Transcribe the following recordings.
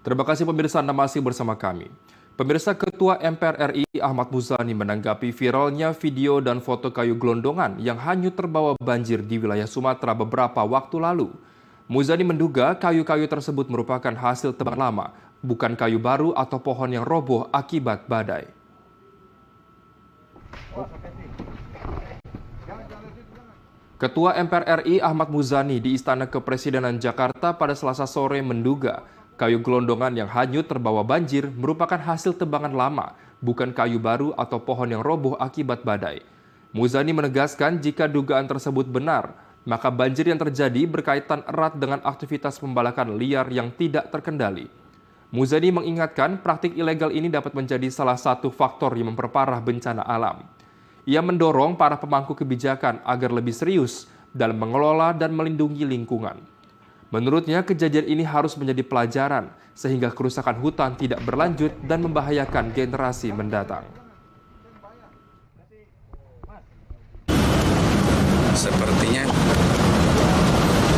Terima kasih pemirsa, Anda masih bersama kami. Pemirsa, Ketua MPR RI Ahmad Muzani menanggapi viralnya video dan foto kayu gelondongan yang hanyut terbawa banjir di wilayah Sumatera beberapa waktu lalu. Muzani menduga kayu-kayu tersebut merupakan hasil tebang lama, bukan kayu baru atau pohon yang roboh akibat badai. Ketua MPR RI Ahmad Muzani di Istana Kepresidenan Jakarta pada Selasa sore menduga kayu gelondongan yang hanyut terbawa banjir merupakan hasil tebangan lama, bukan kayu baru atau pohon yang roboh akibat badai. Muzani menegaskan jika dugaan tersebut benar, maka banjir yang terjadi berkaitan erat dengan aktivitas pembalakan liar yang tidak terkendali. Muzani mengingatkan praktik ilegal ini dapat menjadi salah satu faktor yang memperparah bencana alam. Ia mendorong para pemangku kebijakan agar lebih serius dalam mengelola dan melindungi lingkungan. Menurutnya, kejadian ini harus menjadi pelajaran sehingga kerusakan hutan tidak berlanjut dan membahayakan generasi mendatang. Sepertinya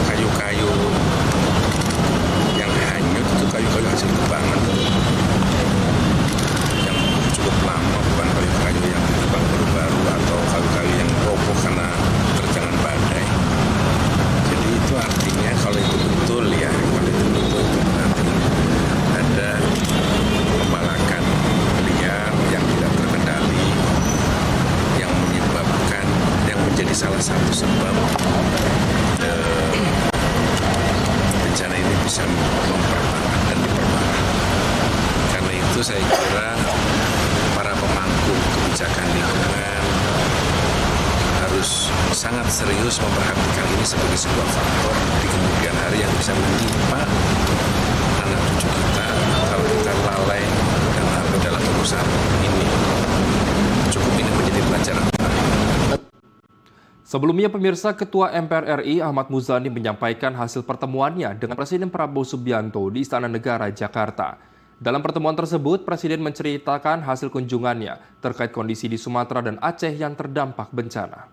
kayu-kayu yang hanyut itu kayu-kayu hasil tebangan yang cukup lama, bukan kayu-kayu yang tebang baru-baru atau kayu-kayu yang roboh karena terjangan badai. Jadi itu artinya kalau itu betul ya, kalau itu betul nanti ada pembalakan liar yang tidak terkendali yang menyebabkan, yang menjadi salah satu sebab bencana ini bisa memperparah dan diperparah. Karena itu saya kira para pemangku kebijakan lingkungan harus sangat serius memperhatikan ini sebagai sebuah faktor di kemudian hari yang bisa menimpa anak cucu kita kalau kita lalai dan larut dalam urusan ini. Cukup ini menjadi pelajaran. Sebelumnya, pemirsa, Ketua MPR RI Ahmad Muzani menyampaikan hasil pertemuannya dengan Presiden Prabowo Subianto di Istana Negara, Jakarta. Dalam pertemuan tersebut, Presiden menceritakan hasil kunjungannya terkait kondisi di Sumatera dan Aceh yang terdampak bencana.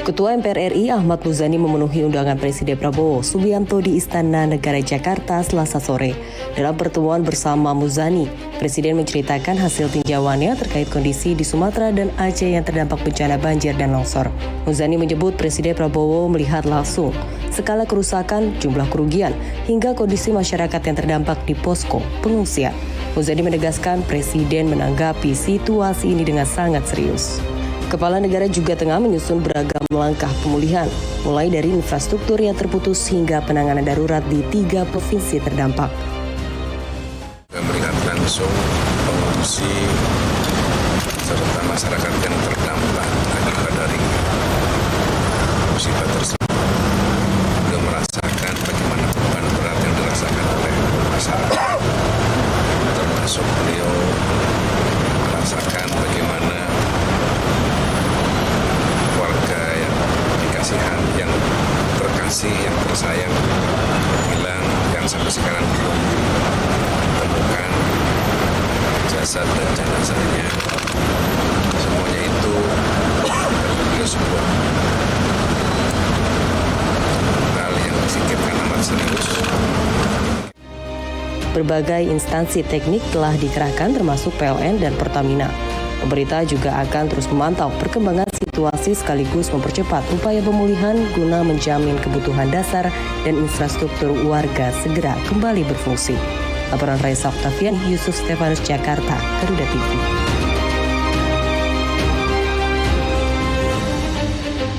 Ketua MPR RI Ahmad Muzani memenuhi undangan Presiden Prabowo Subianto di Istana Negara Jakarta Selasa sore. Dalam pertemuan bersama Muzani, Presiden menceritakan hasil tinjauannya terkait kondisi di Sumatera dan Aceh yang terdampak bencana banjir dan longsor. Muzani menyebut Presiden Prabowo melihat langsung skala kerusakan, jumlah kerugian, hingga kondisi masyarakat yang terdampak di posko pengungsian. Muzani menegaskan Presiden menanggapi situasi ini dengan sangat serius. Kepala negara juga tengah menyusun beragam langkah pemulihan, mulai dari infrastruktur yang terputus hingga penanganan darurat di 3 provinsi terdampak. Melihat langsung pengungsi serta masyarakat yang terdampak akibat dari musibah tersebut, beliau merasakan bagaimana beban berat yang dirasakan oleh masyarakat, termasuk beliau merasakan bagaimana warga yang dikasihan, yang terkasih, yang tersayang hilang, yang sampai sekarang belum ditemukan jasad dan jenazahnya. Semuanya itu beliau sebuah hal yang difikirkan amat serius. Berbagai instansi teknik telah dikerahkan termasuk PLN dan Pertamina. Pemerintah juga akan terus memantau perkembangan situasi sekaligus mempercepat upaya pemulihan guna menjamin kebutuhan dasar dan infrastruktur warga segera kembali berfungsi. Laporan Raisa Octavian, Yusuf Stefanus, Jakarta, Garuda TV.